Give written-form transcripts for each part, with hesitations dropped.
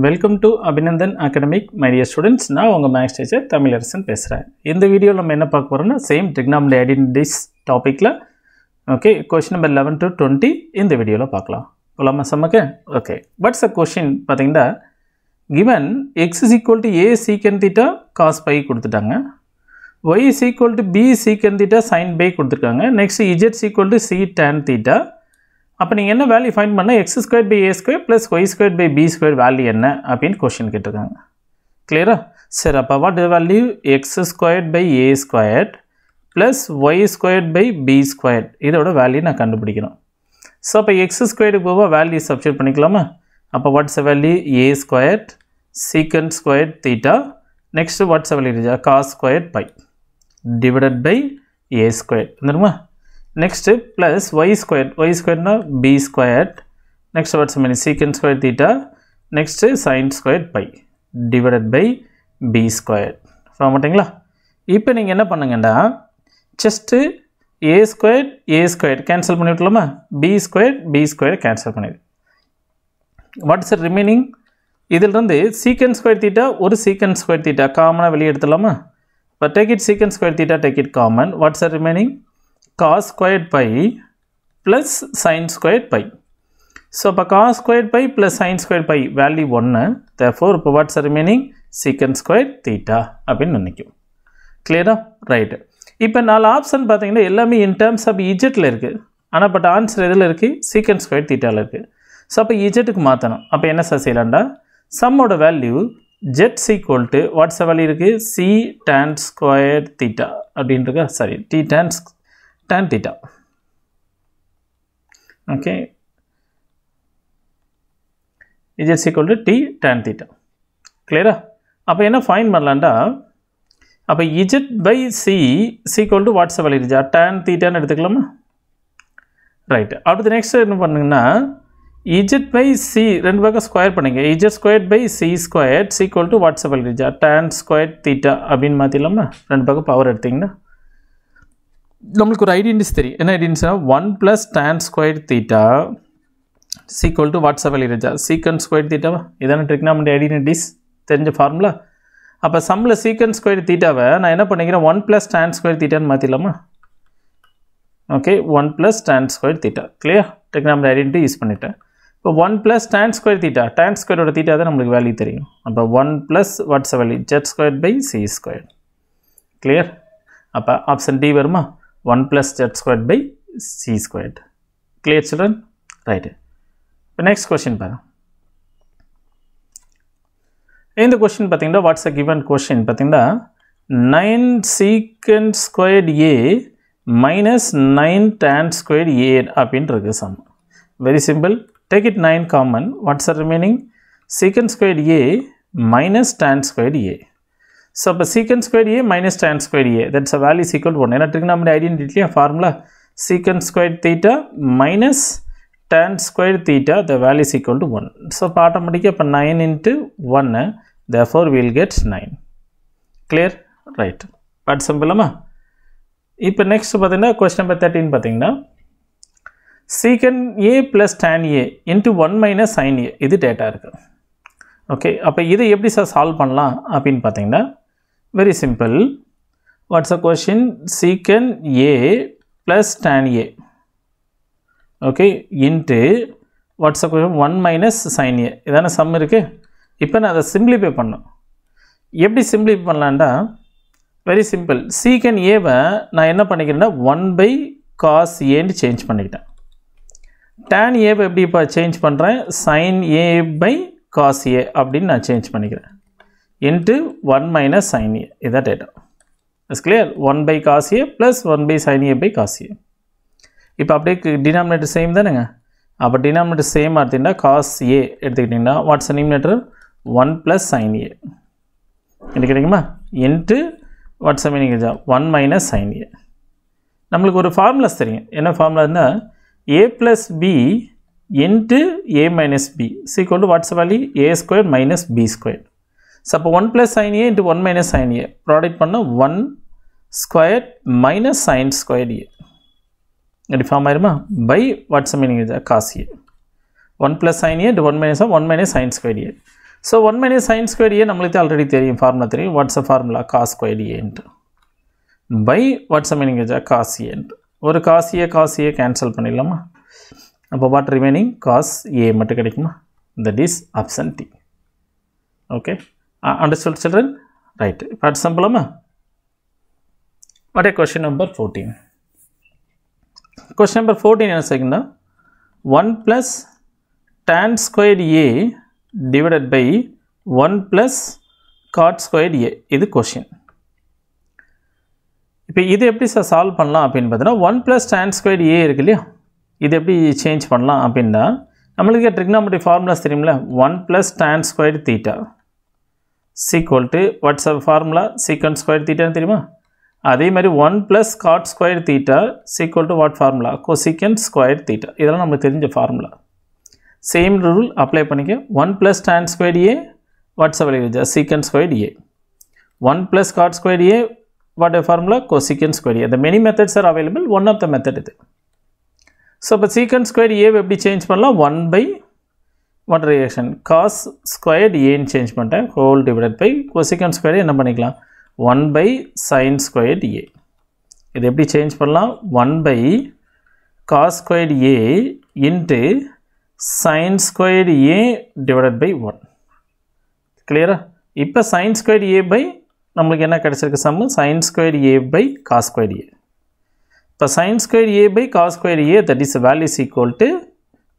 Welcome to Abhinandan Academic, my dear students. Now, I am Max teacher Tamilarasan பேசுறேன். இந்த வீடியோல நம்ம என்ன பார்க்க போறோம்னா same trigonometry identities topicல okay question number 11 to 20 இந்த வீடியோல பார்க்கலாம். போலாமா சமக்கு? Okay. What's the question பாத்தீங்கன்னா given x is equal to a secant theta cos pi கொடுத்துட்டாங்க. y is equal to b secant theta sin pi கொடுத்திருக்காங்க. Next z is equal to c tan theta. அப்போ நீங்கள் என்ன value find பண்ணால் x squared by a squared plus y squared by b squared value என்ன அப்படின்னு question கேட்டிருக்காங்க. கிளியரா? சரி, அப்போ what is value x squared by a squared plus y squared by b squared இதோட வேல்யூ நான் கண்டுபிடிக்கணும். ஸோ அப்போ x squared போக வேல்யூ சப்ஸ்டிட்யூட் பண்ணிக்கலாமா? அப்போ watts value a squared secant squared theta next what's value cos squared pi divided by a squared வந்துருமா? Next plus y squared na b squared. Next what's mean secant squared theta. Next sin squared pi divided by b squared. பாத்தீங்களா? இப்போ நீங்க என்ன பண்ணுங்கடா just a squared cancel பண்ணிட்டலாமா? b squared cancel பண்ணிடு. What is the remaining? இதில இருந்து secant squared theta ஒரு secant squared theta காமனா வெளிய எடுத்துலாமா? But take it secant squared theta, take it common. What's the remaining? Cos squared pi plus sin squared pi. So, cos squared pi plus sin squared pi value 1. Therefore, what's the remaining? Secant squared theta. Clear? Right. Now, நாலு option பாத்தீங்கன்னா எல்லாமே in terms of z ல இருக்கு. ஆனா but answer எதுல இருக்கு? Secant squared theta ல இருக்கு. So, அப்ப z க்கு மாத்தணும். அப்ப என்ன செய்யலாம்டா? sum ஓட value z is equal to what's the value இருக்கு? c tan squared theta அப்படின்றது sorry t tan theta. Okay, is it equal to t tan theta. Clear? அப்ப என்ன ஃபைண்ட் பண்ணலாம்டா? அப்ப z by c is equal to what's the value இருக்கு? tan theta ன்னு எடுத்துக்கலாமா? Right. அடுத்து next என்ன பண்ணுங்கன்னா z by c ரெண்டு பக்கம் ஸ்கொயர் பண்ணுங்க. z squared by c squared is equal to what's the value இருக்கு? tan squared theta அப்படினு மாத்திடலாமா? ரெண்டு பக்கம் பவர் எடுத்தீங்கன்னா நம்மளுக்கு ஒரு ஐடென்டிட்டி தெரியும். என்ன ஐடென்டிட்டினா 1 plus tan squared theta is equal to what's the value இருக்கு? secant squared theta. இதான trigonometry ஐடென்டிட்டிஸ் தெரிஞ்ச ஃபார்முலா. அப்ப சம்ல secant squared theta வை நான் என்ன பண்ணிக்கிறேன் 1 plus tan squared theta ன்னு மாத்திடலாமா? Okay, 1 plus tan squared theta. Clear? trigonometry identity use பண்ணிட்டேன். இப்போ 1 plus tan squared theta, tan squared ஓட theta தான் நமக்கு வேல்யூ தெரியும். அப்ப 1 plus what's the value? z squared by c squared. Clear? அப்ப ஆப்ஷன் டி வருமா? 1 plus z squared by c squared. Clear children? Right. The next question பாருங்க. இந்த question பாத்தீங்கன்னா what's the given question பாத்தீங்கன்னா 9 secant squared a minus 9 tan squared a அப்படினு இருக்கு some. Very simple. Take it 9 common. What's the remaining? Secant squared a minus tan squared a. So, secant squared a minus tan squared a, that's a value is equal to 1. என்ன trigonometry identity formula secant squared theta minus tan squared theta, the value is equal to 1. So, automatically 9 into 1, therefore we will get 9. Clear? Right. But simple ma. இப்போ next பாத்தீங்கன்னா question number 13 பாத்தீங்கன்னா secant a plus tan a into 1 minus sin a இது data இருக்கு. Okay, அப்ப இதை எப்படி solve பண்ணலாம் அப்படினு பாத்தீங்கன்னா very simple. What's the question? Secant a plus tan a. Okay, into what's the question? 1 minus sin a. இதான சம் இருக்கு. இப்போ நான் அதை சிம்பிளிஃபை பண்ணனும். எப்படி சிம்பிளிஃபை பண்ணலாம்டா? very simple. Secant a வை நான் என்ன பண்ணிக்கிறேன்னா 1 by cos a ன்னு சேஞ்ச் பண்ணிட்டேன். tan a வை எப்படி இப்ப சேஞ்ச் பண்றேன்? sin a by cos a அப்படினு நான் சேஞ்ச் பண்ணிக்கிறேன். into 1 minus sin a. Is that data? Is clear? 1 by cos a plus 1 by sin a by cos a. இப்போ அப்படியே denominator same தானேங்க? அப்போ denominator same ஆர்த்தினா cos a எடுத்துக்கிட்டீங்கன்னா what's the numerator? 1 plus sin a. எடுக்கிறீங்களா? into what's the meaning? 1 minus sin a. நம்மளுக்கு ஒரு formulas தெரியும். என்ன ஃபார்முலான்னா a plus b into a minus b is equal to what's the value? a squared minus b squared. So, 1 plus sin a into 1 minus sin a. Product பண்ணா 1 squared minus sin squared a. இது form ஆயிருமா? By what's the meaning? Cos a. 1 plus sin a into 1 minus sin squared a. So 1 minus sin squared a நம்மளுக்கு already தெரியும் formula தெரியும். What's the formula? Cos squared a into by what's the meaning of cos a into ஒரு cos a cancel பண்ணிடலாமா? அப்போ what remaining? Cos a மட்டும் கிடைக்குமா? That is option D. Okay, understood children? Right. Part simple amma. What is question number 14? Question number 14 என்ன செய்யுங்கன்னா 1 plus tan squared a divided by 1 plus cot squared a இது question. இப்போ இது எப்படி solve பண்ணலாம் அப்படின்னு பார்த்தீங்கன்னா 1 plus tan squared a இருக்கு இல்லையா, இது எப்படி சேஞ்ச் பண்ணலாம் அப்படின்னா நம்மளுக்கு trigonometry formulas தெரியுமில்ல, 1 plus tan squared theta is equal to what's the formula? Secant squared theta தெரியுமா? அதே மாதிரி 1 plus cot squared theta is equal to what formula? Cosecant squared theta. இதெல்லாம் நமக்கு தெரிஞ்ச ஃபார்முலா. சேம் ரூல் அப்ளை பண்ணிக்க. 1 plus tan squared a what's the value? Secant squared a. 1 plus cot squared a what a formula? Cosecant squared a. The many methods are available. One of the method இது. So இப்போ secant squared a எப்படி change பண்ணலாம்? 1 by what reaction? Cos squared a ன்னு change பண்ணிட்டேன், whole divided by cosecant squared என்ன பண்ணிக்கலாம்? 1 by sin squared a. இது எப்படி சேஞ்ச் பண்ணலாம்? 1 by cos squared a into sin squared a divided by 1. கிளியரா? இப்போ sin squared a by நம்மளுக்கு என்ன கிடைச்சிருக்கு சம்மு? sin squared a by cos squared a. இப்போ sin squared a by cos squared a, that is value is equal to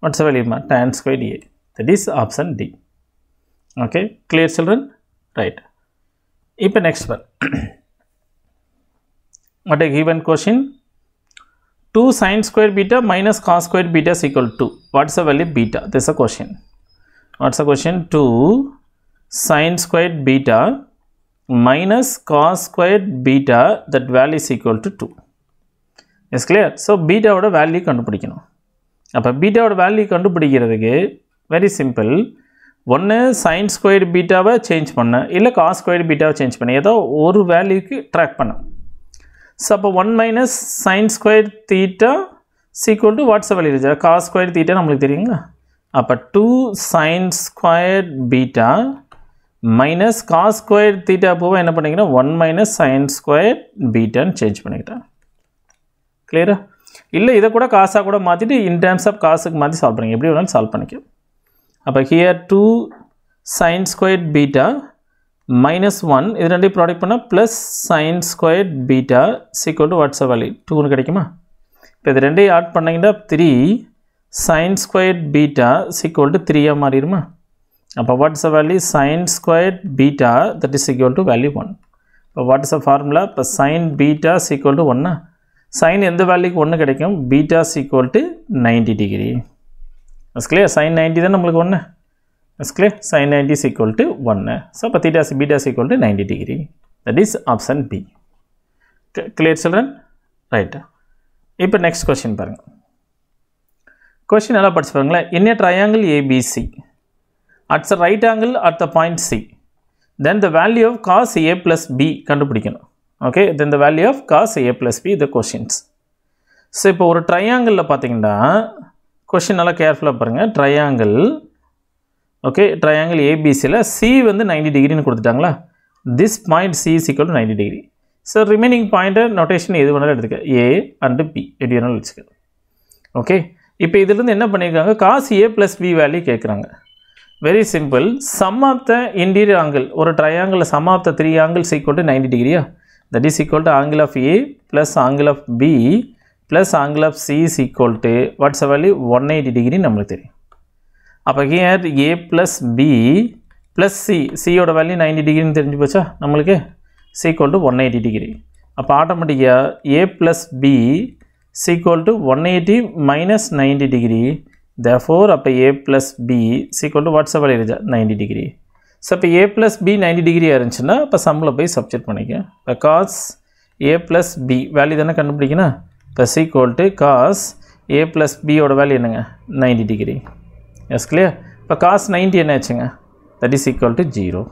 what's the value? Tan squared a. That is option D. Okay, clear children? Right. இப்போ next one. What a given question? 2 sin squared beta minus cos squared beta is equal to what's the value beta? This is a question. What's the question? 2 sin squared beta minus cos squared beta, that value is equal to 2. Is clear? So beta ஓட value கண்டுபிடிக்கணும். அப்போ beta ஓட value கண்டுபிடிக்கிறதுக்கு very simple. ஒன்று sin squared betaவை change பண்ண, இல்லை cos squared betaவை change பண்ண, ஏதோ ஒரு வேல்யூக்கு ட்ராக் பண்ண. ஸோ அப்போ 1 minus sin squared theta is equal to what's the value? Cos squared theta நம்மளுக்கு தெரியுங்களா? அப்போ 2 sin squared beta minus cos squared theta போக என்ன பண்ணிங்கன்னா 1 minus sin squared betaன்னு சேஞ்ச் பண்ணிக்கிட்டேன். கிளியரா? இல்லை இதை கூட காசாக கூட மாற்றிட்டு இன் டேர்ம்ஸ் ஆஃப் காசுக்கு மாற்றி சால்வ் பண்ணிங்க, எப்படி வேணாலும் சால்வ் பண்ணிக்க. அப்போ here 2 sin squared beta minus 1 இது ரெண்டையும் ப்ராடக்ட் பண்ணால் plus sin squared beta is equal to what's the value? 2ன்னு கிடைக்குமா? இப்போ இது ரெண்டையும் ஆட் பண்ணிங்கன்னா 3 sin squared beta is equal to 3ஆக மாறிடுமா? அப்போ what's the value? Sin squared beta, that is equal to value 1. இப்போ what is the formula? இப்போ sin beta is equal to 1. sin எந்த வேல்யூக்கு 1 கிடைக்கும்? beta is equal to 90 degree. Is clear? Sin 90 தான் நம்மளுக்கு 1. Is clear? Sin 90 is equal to 1. So அப்போ theta beta is equal to 90 degree. That is option B. Clear children? Right. இப்போ next question பாருங்க. Question நல்லா படிச்சு பாருங்களேன். In a triangle ABC at the right angle at the point C, then the value of cos A plus B கண்டுபிடிக்கணும். Okay, then the value of cos A plus B the questions. So இப்போ ஒரு ட்ரையாங்கிளில் பார்த்தீங்கன்னா question நல்லா கேர்ஃபுல்லாக பாருங்கள். Triangle, okay, triangle ஏபிசியில் C வந்து 90 டிகிரின்னு கொடுத்துட்டாங்களா? This point C is equal to 90 degree. So remaining பாயிண்ட்டை நோட்டேஷன் எது வேணாலும் எடுத்துக்க, ஏ அண்டு பி எப்படி வேணாலும் வச்சுக்க. ஓகே, இப்போ இதிலிருந்து என்ன பண்ணியிருக்காங்க? Cos A plus B value கேட்குறாங்க. Very simple. Sum of the interior angle, ஒரு triangle sum of the 3 angles equal to 90 டிகிரியா? That is equal to angle of A plus angle of B plus angle of C is equal to what's the value? 180 degree நம்மளுக்கு தெரியும். அப்போ here A plus B plus C, C ஓட value 90 டிகிரின்னு தெரிஞ்சு போச்சா நம்மளுக்கு? C equal to 180 degree. அப்போ ஆட்டோமேட்டிக்காக A plus B is equal to 180 minus 90 degree. Therefore அப்போ A plus B is equal to what's the value? 90 degree. So இப்போ A plus B 90 degree இருந்துச்சுன்னா இப்போ சம்மில் போய் சப்ஸ்டிட் பண்ணிக்க. இப்போ cos A plus B value தானே கண்டுபிடிக்கணும். plus equal to cos A plus B ஓட வேல்யூ என்னங்க? 90 degree. Yes, clear? இப்போ cos 90 என்ன ஆச்சுங்க? that is equal to 0.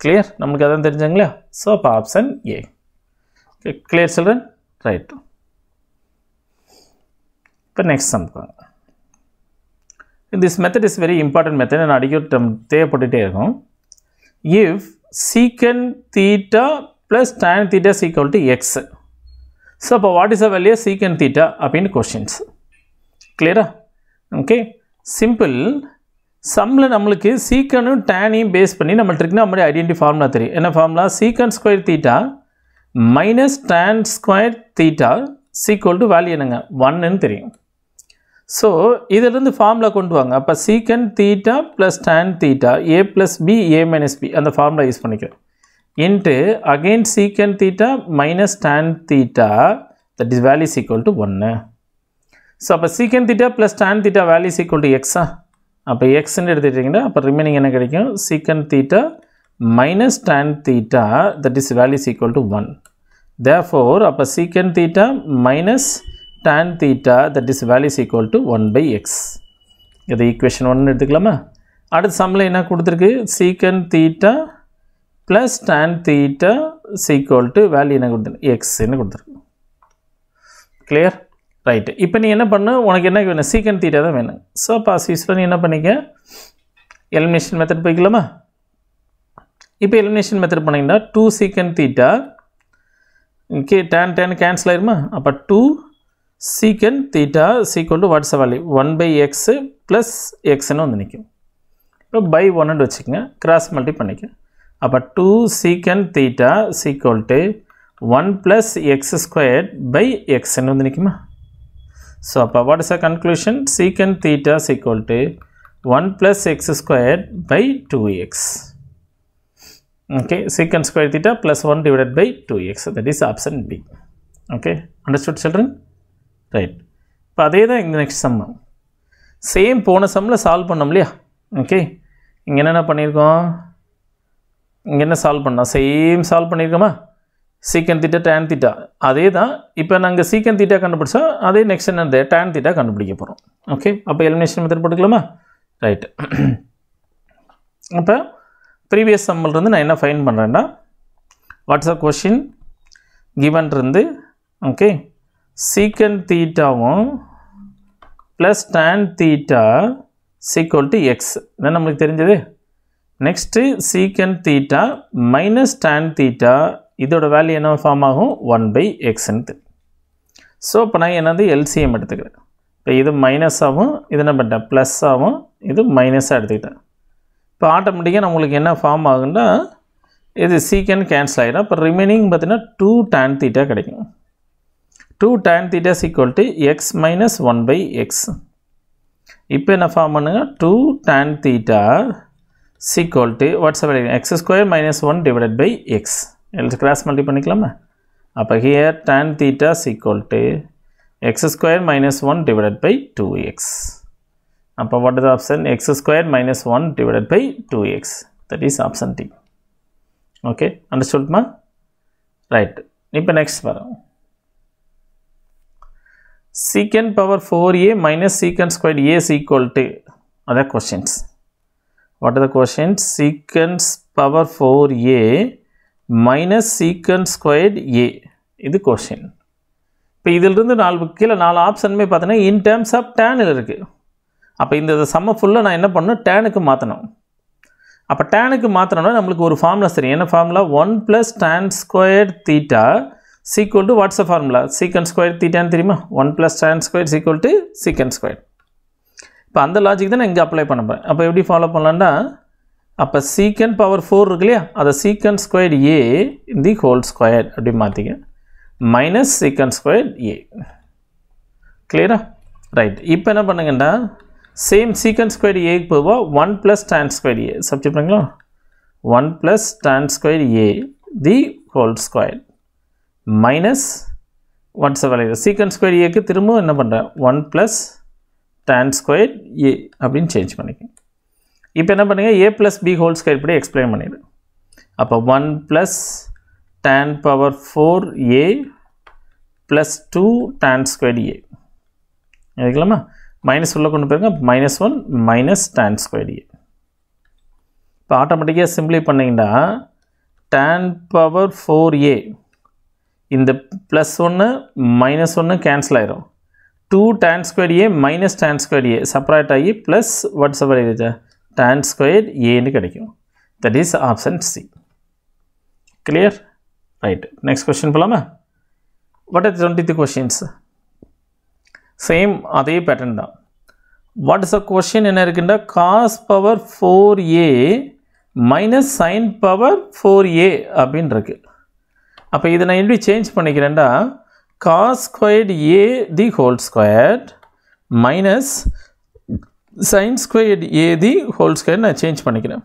clear? நமக்கு அதான் தெரிஞ்சுங்களா? ஸோ அப்போ option A. clear children? right. இப்போ next sum பாருங்க. this method is very important method and அடிக்கடி தேவைப்பட்டுட்டே இருக்கும். If secant theta plus tan theta is equal to x. So what is the value of secant theta அப்படினு questions. Clear? Okay. Simple. சம்ல நம்மளுக்கு சீக்கனும் டேனையும் base பண்ணி நம்ம trigonometry identity formula தெரியும். என்ன formula? Secant square theta minus tan square theta equal to value என்னங்க 1ன்னு தெரியும். So இதிலிருந்து ஃபார்முலா கொண்டு வாங்க. அப்போ secant theta plus tan theta A plus B A minus B அந்த ஃபார்முலா யூஸ் பண்ணிக்கிறோம். Into again secant theta minus tan theta that is value equal to 1. So அப்போ secant theta plus tan theta value equal to எக்ஸா? அப்போ எக்ஸ்ன்னு எடுத்துக்கிட்டிங்கன்னா அப்போ remaining என்ன கிடைக்கும்? Secant theta minus tan theta that is value equal to 1. Therefore அப்போ secant theta minus tan theta that is value is equal to 1 by x. இது equation 1 எடுத்துக்கலாமா? அடுத்த சம்மில் என்ன கொடுத்துருக்கு? secant theta plus tan theta is equal to value என்ன கொடுத்துருக்கு? x என்ன கொடுத்துருக்கு. கிளியர்? ரைட். இப்போ நீ என்ன பண்ணு? உனக்கு என்ன வேணும்? secant theta தான் வேணும். ஸோ பாஸ் யூஸ்வலாக நீ என்ன பண்ணிக்க? எலிமினேஷன் மெத்தட் போய்க்கலாமா? இப்போ எலிமினேஷன் மெத்தட் பண்ணிங்கன்னா 2 secant theta okay tan cancel ஆயிருமா? அப்போ 2 secant theta is equal to what's the value? 1 by x plus x ன்னு வந்து நிற்கும். இப்போ by 1 வச்சுக்கோங்க, கிராஸ் மல்டி பண்ணிக்க. அப்போ 2 secant theta is equal to 1 plus x squared by x ன்னு வந்து நிற்குமா? ஸோ அப்போ what is the conclusion? Secant theta is equal to 1 plus x squared by 2x. Okay, secant square theta plus 1 divided by 2x. That is option B. Okay, understood children? Right. இப்போ அதே தான் இந்த next sum same போன சம்மில் solve பண்ணோம் இல்லையா? Okay, இங்கே என்னென்ன பண்ணியிருக்கோம்? இங்கே என்ன சால்வ் பண்ணோம்? சேம் சால்வ் பண்ணியிருக்கோமா? சீக்கன் தீட்டா டேன் தீட்டா அதே தான். இப்போ நாங்கள் சீக்கன் தீட்டா கண்டுபிடிச்சோம், அதே நெக்ஸ்ட் என்ன டேன் தீட்டா கண்டுபிடிக்க போகிறோம். ஓகே, அப்போ எலிமினேஷன் மெத்தட் போட்டுக்கலாமா? ரைட். அப்போ ப்ரீவியஸ் சம்மிலிருந்து நான் என்ன ஃபைன் பண்ணுறேன்னா வாட்ஸ் அ கொஷின் கிவன் இருந்து ஓகே secant தீட்டாவும் plus tan theta equal to x இதான் நம்மளுக்கு தெரிஞ்சது. Next secant theta minus tan theta இதோட வேல்யூ என்ன ஃபார்ம் ஆகும்? 1 by xன்னு. ஸோ இப்போ நான் என்னது எல்சிஎம் எடுத்துக்கிறேன். இப்போ இது மைனஸ் ஆகும், இது என்ன பண்ணிட்டேன் ப்ளஸ் ஆகும், இது மைனஸாக எடுத்துக்கிட்டேன். இப்போ ஆட்டோமேட்டிக்காக நம்மளுக்கு என்ன ஃபார்ம் ஆகுன்னா இது secant கேன்சல் ஆகிடும். இப்போ ரிமைனிங் பார்த்தீங்கன்னா 2 tan தீட்டா கிடைக்கும். 2 tan theta is equal to x minus 1 by x. இப்போ என்ன ஃபார்ம் பண்ணுங்க? 2 tan theta is equal to what's the value? x square minus 1 divided by x. எல்லாம் கிராஸ் மல்டி பண்ணிக்கலாமா? அப்போ here tan theta is equal to x square minus 1 divided by 2x. அப்போ what is the option? x square minus 1 divided by 2x. That is option D. Okay, understood ma? Right. இப்போ next வரும். Secant power 4a minus secant squared a is equal to other questions. What are the questions? Secant power 4a minus secant squared a. இது question. இப்போ இதிலிருந்து கீழே 4 ஆப்ஷனுமே பார்த்தீங்கன்னா in terms of tan இருக்குது. அப்போ இந்த சம்ம ஃபுல்லாக நான் என்ன பண்ணணும்? டேனுக்கு மாற்றணும். அப்போ டேனுக்கு மாற்றணும்னா நம்மளுக்கு ஒரு ஃபார்முலா சரி. என்ன formula? 1 plus tan squared theta is equal to what's the formula? Secant squared theta தெரியுமா? 1 plus tan squared is equal to secant squared. இப்போ அந்த லாஜிக் தான் நான் இங்கே அப்ளை பண்ண போகிறேன். அப்போ எப்படி ஃபாலோ பண்ணலான்னா அப்போ secant power 4 இருக்கு இல்லையா? அதை secant squared a in the whole squared அப்படி மாற்றிக்க மைனஸ் secant squared a. கிளியரா? ரைட். இப்போ என்ன பண்ணுங்கன்னா சேம் secant squared a போவா 1 plus tan squared a substitute பண்ணுங்களா? 1 plus tan squared a the whole squared minus what's the value? secant square a க்கு திரும்ப என்ன பண்ணுறேன்? 1 plus tan square a அப்படின்னு சேஞ்ச் பண்ணிக்க. இப்போ என்ன பண்ணுங்க? a plus b whole square இப்படி எக்ஸ்பிளைன் பண்ணிடு. அப்போ 1 plus tan power 4a plus 2 tan square a எடுக்கலாமா? மைனஸ் உள்ள கொண்டு போயிருங்க. Minus 1 minus tan square a. இப்போ ஆட்டோமேட்டிக்காக சிம்பிளை பண்ணிங்கன்னா tan power 4a இந்த ப்ளஸ் 1 மைனஸ் 1 கேன்சல் ஆயிரும். 2 tan squared a minus tan squared a separate ஆகி plus whatever இது tan squared a ன்னு கிடைக்கும். That is option C. Clear? Right. Next question போலாமா? What are the 20th questions? Same அதே pattern தான். What is the question என்ன இருக்குன்னா cos power 4a minus sin power 4a அப்படின்னு இருக்கு. அப்போ இதை நான் எப்படி change பண்ணிக்கிறேன்டா cos squared a the whole squared minus sin squared a the whole squared நான் சேஞ்ச் பண்ணிக்கிறேன்.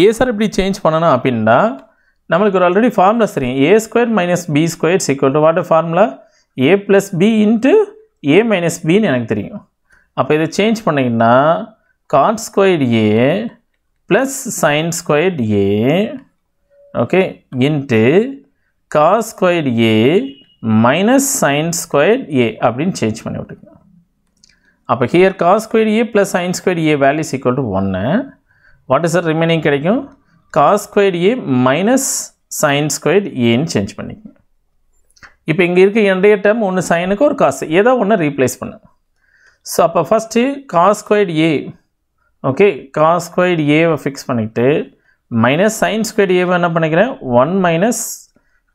a சார் எப்படி சேஞ்ச் பண்ணணும் அப்படின்னா நம்மளுக்கு ஒரு ஆல்ரெடி ஃபார்முலா தெரியும் a squared minus b squared is equal to what formula a plus b into a minus b ன்னு எனக்கு தெரியும். அப்போ இதை சேஞ்ச் பண்ணிங்கன்னா cot squared a plus sin squared a okay into cos squared a minus sin squared a அப்படின்னு change பண்ணி விட்டுருக்கேன். அப்போ here cos squared a plus sin squared a value is equal to 1. What is the remaining கிடைக்கும் cos squared a minus sin squared a ன்னு change பண்ணிக்கணும். இப்போ இங்கே இருக்க என்னுடைய டேர்ம் ஒன்று சைனுக்கு ஒரு காசு ஏதோ ஒன்று ரீப்ளேஸ் பண்ணு. ஸோ அப்போ first cos squared a okay cos squared a fix பண்ணிவிட்டு மைனஸ் sin squared a என்ன பண்ணிக்கிறேன் 1 மைனஸ்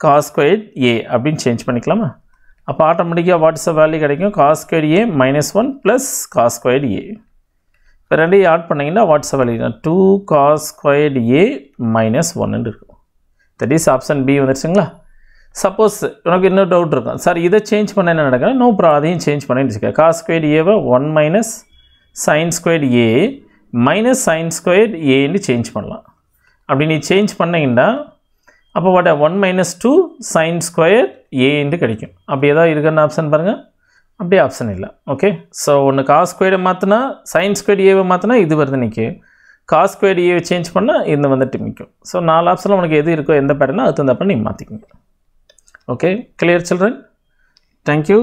cos squared a அப்படின்னு சேஞ்ச் பண்ணிக்கலாமா? அப்போ ஆட்டோமேட்டிக்காக வாட்ஸ் வேல்யூ கிடைக்கும் cos squared a minus 1 plus cos squared a. இப்போ ரெண்டையும் ஆட் பண்ணிங்கன்னா what's value 2 cos squared a minus 1 இருக்கும். தட் இஸ் ஆப்ஷன் பி வந்துருச்சுங்களா? சப்போஸ் உனக்கு இன்னொரு டவுட் இருக்கும் சார் இதை சேஞ்ச் பண்ண என்ன நடக்குது நோ ப்ராப்ளம் அதையும் சேஞ்ச் பண்ணிட்டு வச்சுக்க cos squared a 1 minus sin squared a minus sin squared a ன்னு சேஞ்ச் பண்ணலாம். அப்படி நீ சேஞ்ச் பண்ணிங்கன்னா அப்போ what 1 minus 2 sin squared a ன்னு கிடைக்கும். அப்படி ஏதாவது இருக்குன்னு ஆப்ஷன் பாருங்கள் அப்படியே ஆப்ஷன் இல்லை. ஓகே ஸோ ஒன்று cos squared மாற்றினா sin squared a மாற்றினா இது வருது நிற்கும் cos squared a சேஞ்ச் பண்ணால் இது வந்துட்டு நிற்கும். ஸோ 4 ஆப்ஷனில் உனக்கு எது இருக்கோ எந்த பேட்டர்னோ அது தந்தப்போ நீ மாற்றிக்கோங்க. Okay, clear children? Thank you.